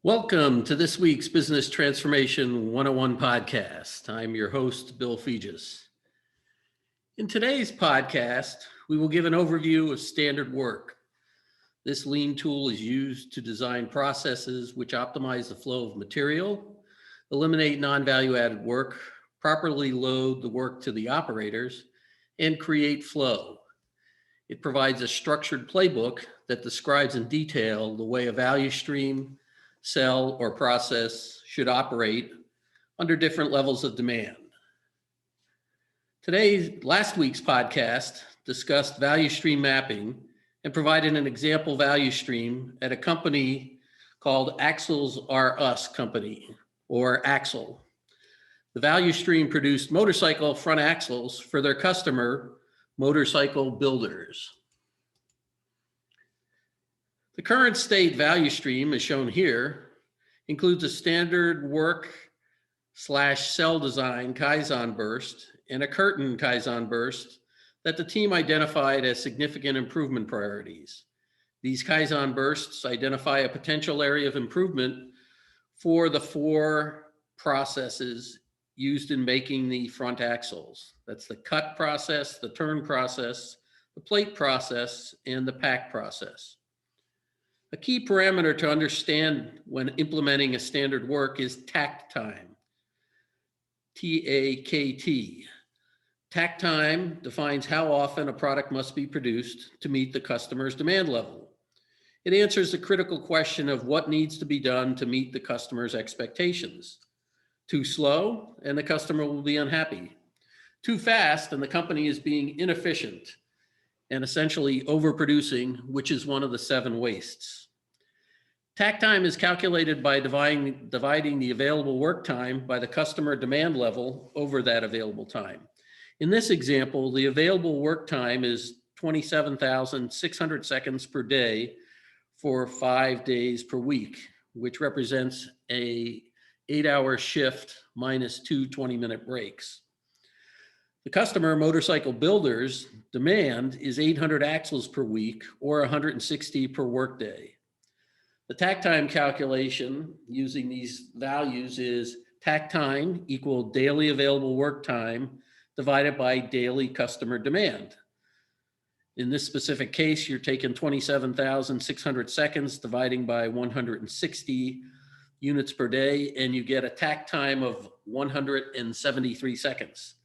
Welcome to this week's Business Transformation 101 podcast. I'm your host, Bill Fegis. In today's podcast, we will give an overview of standard work. This lean tool is used to design processes which optimize the flow of material, eliminate non-value added work, properly load the work to the operators, and create flow. It provides a structured playbook that describes in detail the way a value stream, cell, or process should operate under different levels of demand. Last week's podcast discussed value stream mapping and provided an example value stream at a company called Axles R Us Company, or Axle. The value stream produced motorcycle front axles for their customer, motorcycle builders. The current state value stream, as shown here, includes a standard work/cell design Kaizen burst and a curtain Kaizen burst that the team identified as significant improvement priorities. These Kaizen bursts identify a potential area of improvement for the four processes used in making the front axles. That's the cut process, the turn process, the plate process, and the pack process. A key parameter to understand when implementing a standard work is tact time, T-A-K-T. Tact time defines how often a product must be produced to meet the customer's demand level. It answers the critical question of what needs to be done to meet the customer's expectations. Too slow, and the customer will be unhappy. Too fast, and the company is being inefficient and essentially overproducing, which is one of the 7 wastes. Tact time is calculated by dividing the available work time by the customer demand level over that available time. In this example, the available work time is 27,600 seconds per day for 5 days per week, which represents a 8-hour shift minus 2 20-minute breaks. The customer, motorcycle builders, demand is 800 axles per week or 160 per workday. The tact time calculation using these values is tact time equal daily available work time divided by daily customer demand. In this specific case, you're taking 27,600 seconds dividing by 160 units per day, and you get a tact time of 173 seconds.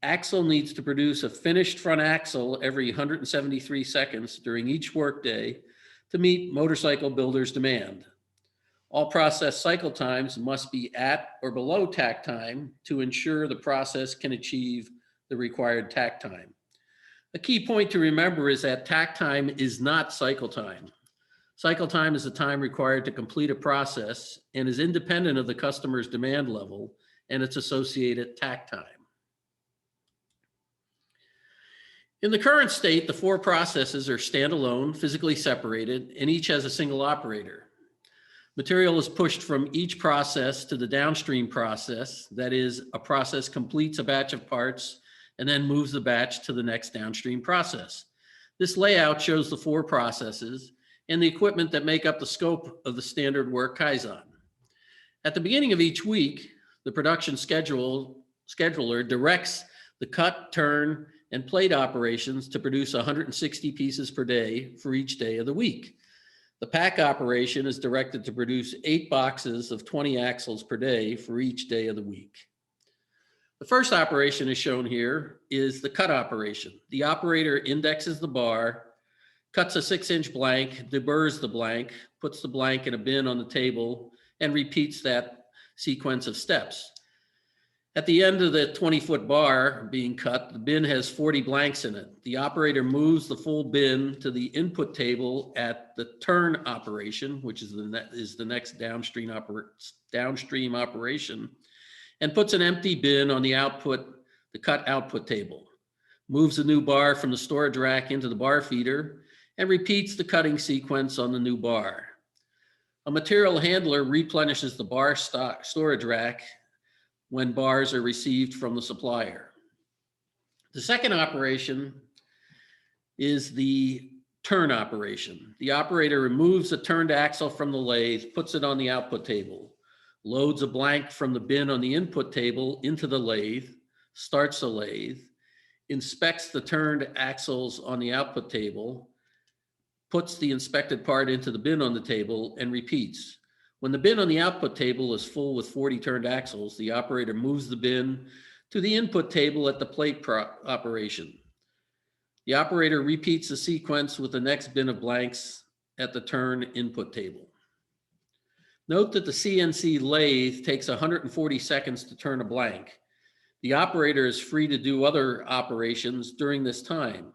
Axle needs to produce a finished front axle every 173 seconds during each workday to meet motorcycle builders' demand. All process cycle times must be at or below tact time to ensure the process can achieve the required tact time. A key point to remember is that tact time is not cycle time. Cycle time is the time required to complete a process and is independent of the customer's demand level and its associated tact time. In the current state, the 4 processes are standalone, physically separated, and each has a single operator. Material is pushed from each process to the downstream process. That is, a process completes a batch of parts and then moves the batch to the next downstream process. This layout shows the 4 processes and the equipment that make up the scope of the standard work Kaizen. At the beginning of each week, the production scheduler directs the cut, turn, and plate operations to produce 160 pieces per day for each day of the week. The pack operation is directed to produce 8 boxes of 20 axles per day for each day of the week. The first operation is shown here is the cut operation. The operator indexes the bar, cuts a 6-inch blank, deburrs the blank, puts the blank in a bin on the table, and repeats that sequence of steps. At the end of the 20-foot bar being cut, the bin has 40 blanks in it. The operator moves the full bin to the input table at the turn operation, which is the next downstream operation, and puts an empty bin on the cut output table, moves the new bar from the storage rack into the bar feeder, and repeats the cutting sequence on the new bar. A material handler replenishes the bar storage rack when bars are received from the supplier. The second operation is the Turn operation. The operator removes a turned axle from the lathe, puts it on the output table, loads a blank from the bin on the input table into the lathe, starts the lathe, inspects the turned axles on the output table, puts the inspected part into the bin on the table, and repeats. When the bin on the output table is full with 40 turned axles, the operator moves the bin to the input table at the plate operation. The operator repeats the sequence with the next bin of blanks at the turn input table. Note that the CNC lathe takes 140 seconds to turn a blank. The operator is free to do other operations during this time.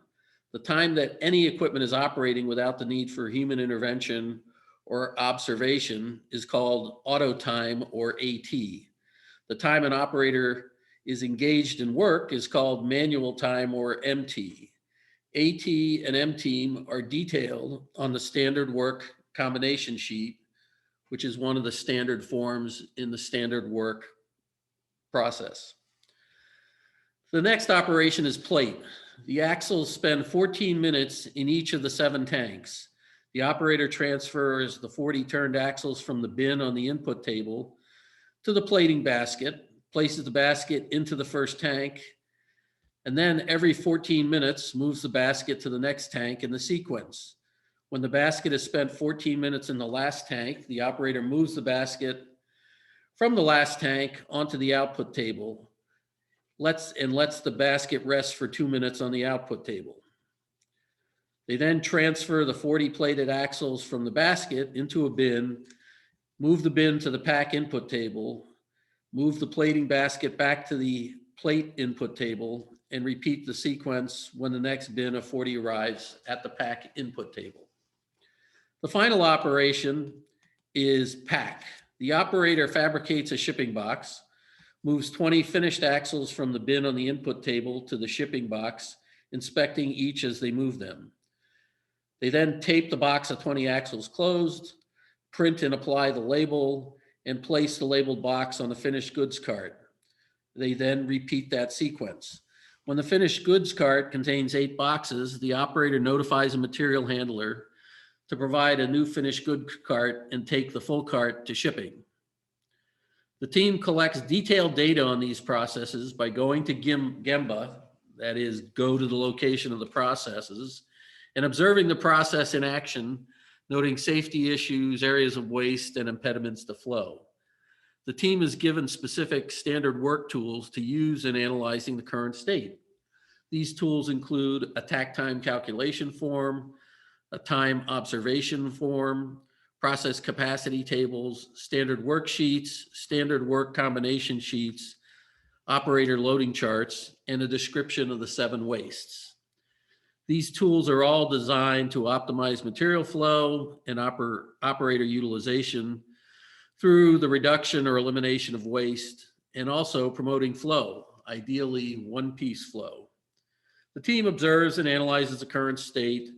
The time that any equipment is operating without the need for human intervention or observation is called auto time, or AT. The time an operator is engaged in work is called manual time, or MT. AT and MT are detailed on the standard work combination sheet, which is one of the standard forms in the standard work process. The next operation is plate. The axles spend 14 minutes in each of the 7 tanks. The operator transfers the 40 turned axles from the bin on the input table to the plating basket, places the basket into the first tank, and then every 14 minutes moves the basket to the next tank in the sequence. When the basket has spent 14 minutes in the last tank, the operator moves the basket from the last tank onto the output table, lets the basket rest for 2 minutes on the output table. They then transfer the 40 plated axles from the basket into a bin, move the bin to the pack input table, move the plating basket back to the plate input table, and repeat the sequence when the next bin of 40 arrives at the pack input table. The final operation is pack. The operator fabricates a shipping box, moves 20 finished axles from the bin on the input table to the shipping box, inspecting each as they move them. They then tape the box of 20 axles closed, print and apply the label, and place the labeled box on the finished goods cart. They then repeat that sequence. When the finished goods cart contains 8 boxes, the operator notifies a material handler to provide a new finished goods cart and take the full cart to shipping. The team collects detailed data on these processes by going to Gemba, that is, go to the location of the processes, and observing the process in action, noting safety issues, areas of waste, and impediments to flow. The team is given specific standard work tools to use in analyzing the current state. These tools include a tact time calculation form, a time observation form, process capacity tables, standard worksheets, standard work combination sheets, operator loading charts, and a description of the 7 wastes. These tools are all designed to optimize material flow and operator utilization through the reduction or elimination of waste, and also promoting flow, ideally one-piece flow. The team observes and analyzes the current state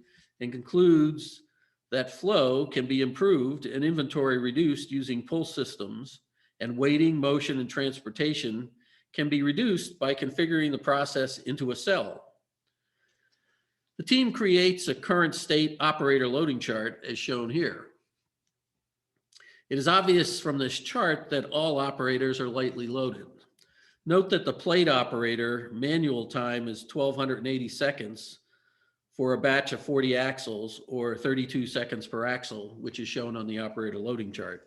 and concludes that flow can be improved and inventory reduced using pull systems, and weighting, motion, and transportation can be reduced by configuring the process into a cell. The team creates a current state operator loading chart as shown here. It is obvious from this chart that all operators are lightly loaded. Note that the plate operator manual time is 1,280 seconds for a batch of 40 axles, or 32 seconds per axle, which is shown on the operator loading chart.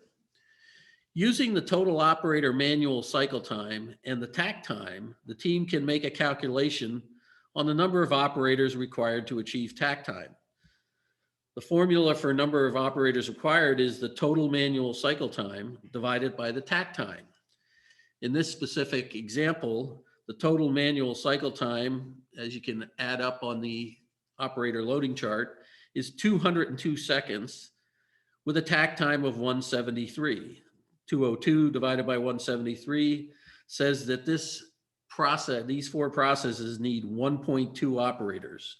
Using the total operator manual cycle time and the tact time, the team can make a calculation on the number of operators required to achieve tact time. The formula for number of operators required is the total manual cycle time divided by the tact time. In this specific example, the total manual cycle time, as you can add up on the operator loading chart, is 202 seconds with a tact time of 173. 202 divided by 173 says that these 4 processes need 1.2 operators.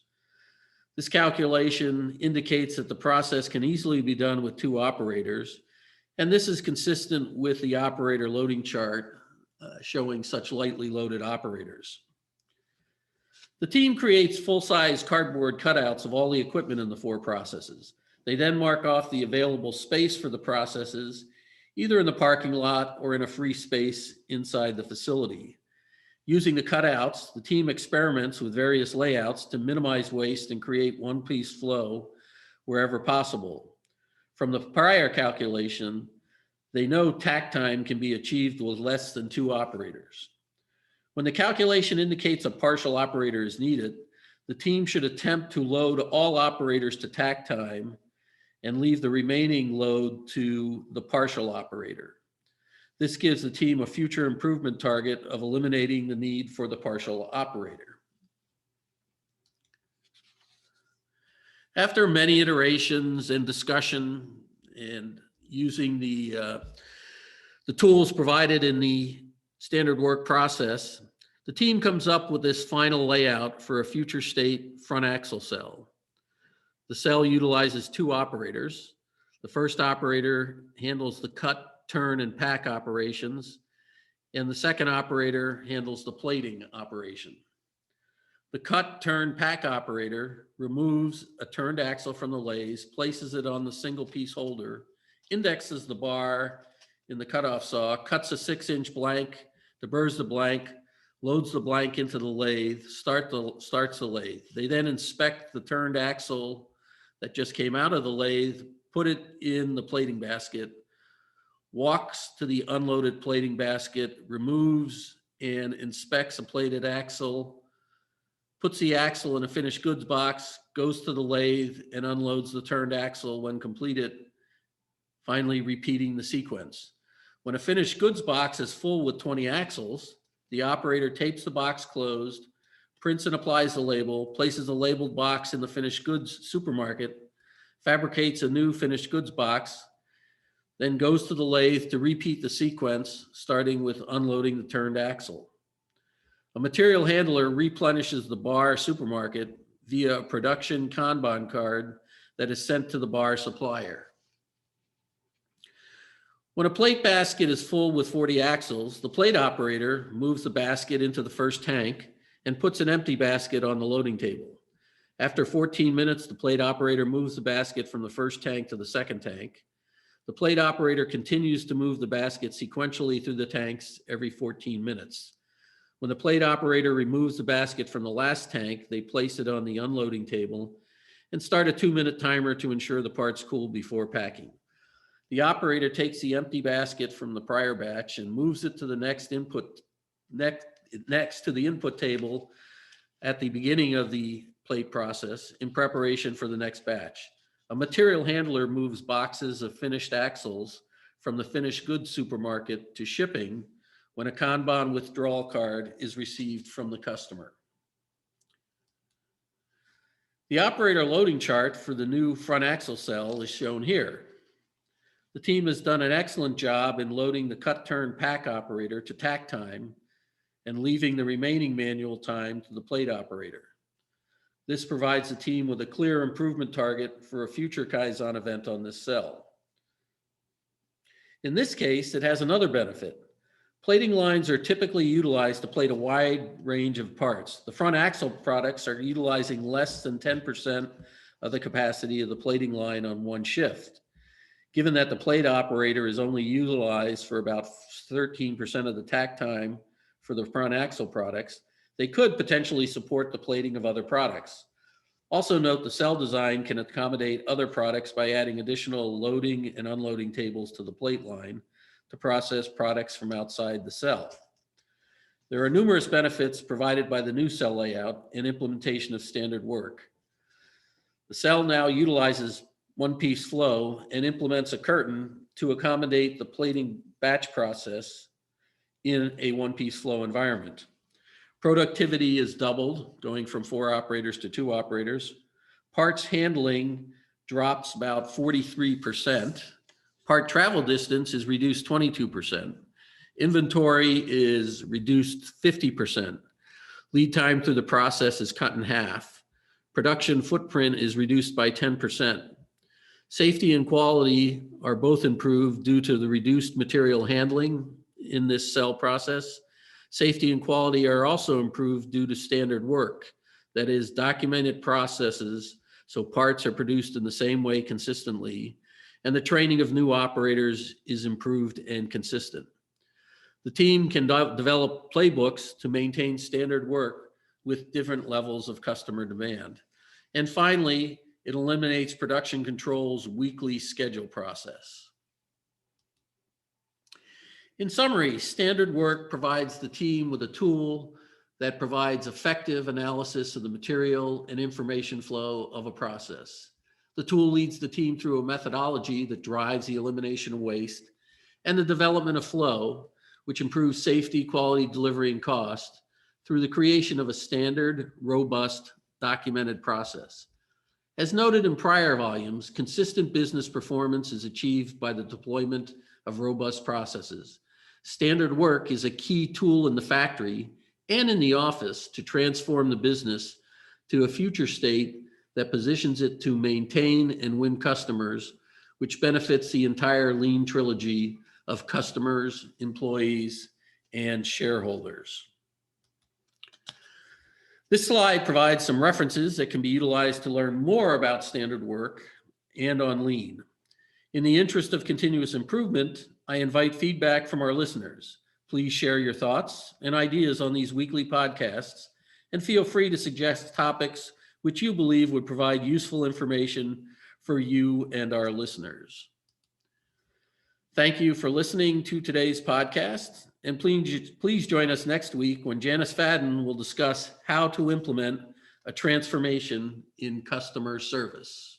This calculation indicates that the process can easily be done with 2 operators, and this is consistent with the operator loading chart showing such lightly loaded operators. The team creates full-size cardboard cutouts of all the equipment in the 4 processes. They then mark off the available space for the processes, either in the parking lot or in a free space inside the facility. Using the cutouts, the team experiments with various layouts to minimize waste and create one-piece flow wherever possible. From the prior calculation, they know tact time can be achieved with less than 2 operators. When the calculation indicates a partial operator is needed, the team should attempt to load all operators to tact time and leave the remaining load to the partial operator. This gives the team a future improvement target of eliminating the need for the partial operator. After many iterations and discussion and using the tools provided in the standard work process, the team comes up with this final layout for a future state front axle cell. The cell utilizes 2 operators. The first operator handles the cut, turn, and pack operations, and the second operator handles the plating operation. The cut, turn, pack operator removes a turned axle from the lathe, places it on the single piece holder, indexes the bar in the cutoff saw, cuts a 6-inch blank, deburs the blank, loads the blank into the lathe, starts the lathe. They then inspect the turned axle that just came out of the lathe, put it in the plating basket, walks to the unloaded plating basket, removes and inspects a plated axle, puts the axle in a finished goods box, goes to the lathe and unloads the turned axle when completed, finally repeating the sequence. When a finished goods box is full with 20 axles, the operator tapes the box closed, prints and applies the label, places the labeled box in the finished goods supermarket, fabricates a new finished goods box, then goes to the lathe to repeat the sequence, starting with unloading the turned axle. A material handler replenishes the bar supermarket via a production Kanban card that is sent to the bar supplier. When a plate basket is full with 40 axles, the plate operator moves the basket into the first tank and puts an empty basket on the loading table. After 14 minutes, the plate operator moves the basket from the first tank to the second tank. The plate operator continues to move the basket sequentially through the tanks every 14 minutes. When the plate operator removes the basket from the last tank, they place it on the unloading table and start a 2-minute timer to ensure the parts cool before packing. The operator takes the empty basket from the prior batch and moves it to the next to the input table at the beginning of the plate process in preparation for the next batch. A material handler moves boxes of finished axles from the finished goods supermarket to shipping when a Kanban withdrawal card is received from the customer. The operator loading chart for the new front axle cell is shown here. The team has done an excellent job in loading the cut, turn, pack operator to tact time and leaving the remaining manual time to the plate operator. This provides the team with a clear improvement target for a future Kaizen event on this cell. In this case, it has another benefit. Plating lines are typically utilized to plate a wide range of parts. The front axle products are utilizing less than 10% of the capacity of the plating line on one shift. Given that the plate operator is only utilized for about 13% of the tact time for the front axle products, they could potentially support the plating of other products. Also note the cell design can accommodate other products by adding additional loading and unloading tables to the plate line to process products from outside the cell. There are numerous benefits provided by the new cell layout and implementation of standard work. The cell now utilizes one-piece flow and implements a curtain to accommodate the plating batch process in a one-piece flow environment. Productivity is doubled, going from 4 operators to 2 operators. Parts handling drops about 43%. Part travel distance is reduced 22%. Inventory is reduced 50%. Lead time through the process is cut in half. Production footprint is reduced by 10%. Safety and quality are both improved due to the reduced material handling in this cell process. Safety and quality are also improved due to standard work. that is, documented processes so parts are produced in the same way consistently, and the training of new operators is improved and consistent. The team can develop playbooks to maintain standard work with different levels of customer demand. And finally, it eliminates production control's weekly schedule process. In summary, standard work provides the team with a tool that provides effective analysis of the material and information flow of a process. The tool leads the team through a methodology that drives the elimination of waste and the development of flow, which improves safety, quality, delivery, and cost through the creation of a standard, robust, documented process. As noted in prior volumes, consistent business performance is achieved by the deployment of robust processes. Standard work is a key tool in the factory and in the office to transform the business to a future state that positions it to maintain and win customers, which benefits the entire lean trilogy of customers, employees, and shareholders. This slide provides some references that can be utilized to learn more about standard work and on lean. In the interest of continuous improvement, I invite feedback from our listeners. Please share your thoughts and ideas on these weekly podcasts, and feel free to suggest topics which you believe would provide useful information for you and our listeners. Thank you for listening to today's podcast, and please join us next week when Janice Fadden will discuss how to implement a transformation in customer service.